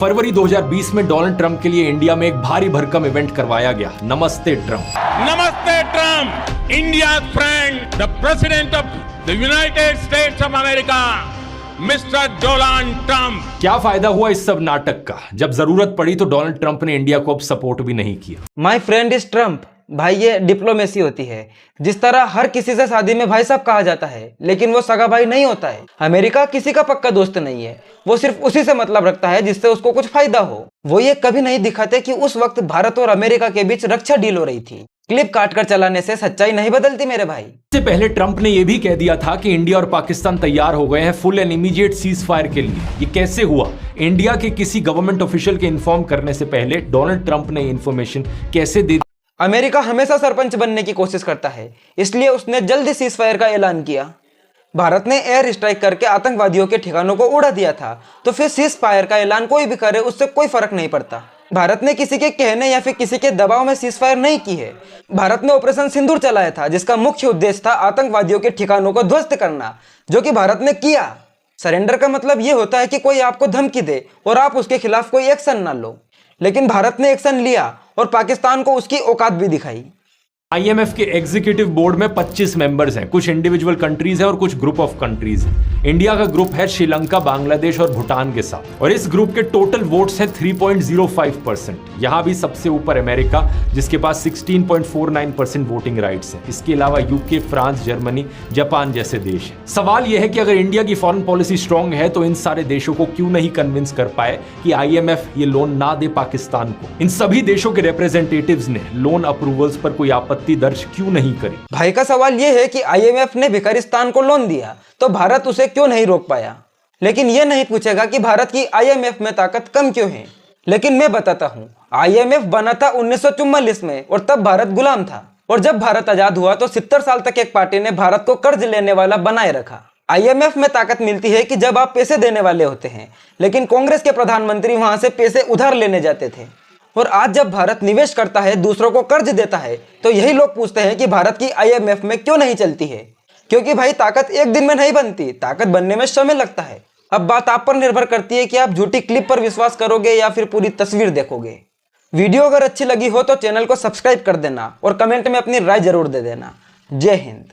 फरवरी 2020 में Donald Trump के लिए इंडिया में एक भारी भरकम इवेंट करवाया गया। नमस्ते ट्रंप। नमस्ते Trump, India friend, the president of the United states of America, mister Donald Trump. क्या फायदा हुआ इस सब नाटक का, जब जरूरत पड़ी तो डोनाल्ड ट्रंप ने इंडिया को अब सपोर्ट भी नहीं किया। My friend is Trump. भाई ये डिप्लोमेसी होती है। जिस तरह हर किसी से शादी में भाई साहब कहा जाता है, लेकिन वो सगा भाई नहीं होता है। अमेरिका किसी का पक्का दोस्त नहीं है, वो सिर्फ उसी से मतलब रखता है जिससे उसको कुछ फायदा हो। वो ये कभी नहीं दिखाते कि उस वक्त भारत और अमेरिका के बीच रक्षा डील हो रही थी। क्लिप काट कर चलाने से सच्चाई नहीं बदलती मेरे भाई। इससे पहले ट्रंप ने यह भी कह दिया था कि इंडिया और पाकिस्तान तैयार हो गए हैं full and immediate cease fire के लिए। ये कैसे हुआ? इंडिया के किसी गवर्नमेंट ऑफिशियल के इन्फॉर्म करने से पहले डोनाल्ड ट्रंप ने इन्फॉर्मेशन कैसे दे? अमेरिका हमेशा सरपंच बनने की कोशिश करता है, इसलिए उसने जल्दी सीज फायर का ऐलान किया। भारत ने एयर स्ट्राइक करके आतंकवादियों के ठिकानों को उड़ा दिया था, तो फिर सीज फायर का ऐलान कोई भी करे उससे कोई फर्क नहीं पड़ता। भारत ने किसी के कहने या फिर किसी के दबाव में सीज फायर नहीं की है। भारत ने ऑपरेशन सिंदूर चलाया था, जिसका मुख्य उद्देश्य था आतंकवादियों के ठिकानों को ध्वस्त करना, जो कि भारत ने किया। सरेंडर का मतलब यह होता है कि कोई आपको धमकी दे और आप उसके खिलाफ कोई एक्शन ना लो, लेकिन भारत ने एक्शन लिया और पाकिस्तान को उसकी औकात भी दिखाई। आईएमएफ के एग्जीक्यूटिव बोर्ड में 25 मेंबर्स हैं, कुछ इंडिविजुअल कंट्रीज हैं और कुछ ग्रुप ऑफ कंट्रीज हैं। इंडिया का ग्रुप है श्रीलंका, बांग्लादेश और भूटान के साथ, और इस ग्रुप के टोटल वोट्स हैं 3.05%। यहां भी सबसे ऊपर अमेरिका, जिसके पास 16.49% वोटिंग राइट्स हैं। इसके अलावा यूके, फ्रांस, जर्मनी, जापान जैसे देश हैं। सवाल यह है कि अगर इंडिया की फॉरेन पॉलिसी स्ट्रांग है तो इन सारे देशों को क्यों नहीं कन्विंस कर पाए कि आईएमएफ ये लोन ना दे पाकिस्तान को? इन सभी देशों के रिप्रेजेंटेटिव्स ने लोन अप्रूवल्स पर कोई आपत्ति दर्ज क्यों नहीं करी? भाई का सवाल यह है कि आईएमएफ ने भिखारिस्तान को लोन दिया तो भारत उसे क्यों नहीं रोक पाया, लेकिन यह नहीं पूछेगा कि भारत की आईएमएफ में ताकत कम क्यों है। लेकिन मैं बताता हूं, आईएमएफ बना था 1944 में और तब भारत गुलाम था, और जब भारत आजाद हुआ तो 70 साल तक एक पार्टी ने भारत को कर्ज लेने वाला बनाए रखा। आईएमएफ में ताकत मिलती है कि जब आप पैसे देने वाले होते हैं, लेकिन कांग्रेस के प्रधानमंत्री वहां से पैसे उधार लेने जाते थे। और आज जब भारत निवेश करता है, दूसरों को कर्ज देता है, तो यही लोग पूछते हैं कि भारत की आईएमएफ में क्यों नहीं चलती है। क्योंकि भाई ताकत एक दिन में नहीं बनती, ताकत बनने में समय लगता है। अब बात आप पर निर्भर करती है कि आप झूठी क्लिप पर विश्वास करोगे या फिर पूरी तस्वीर देखोगे। वीडियो अगर अच्छी लगी हो तो चैनल को सब्सक्राइब कर देना और कमेंट में अपनी राय जरूर दे देना। जय हिंद।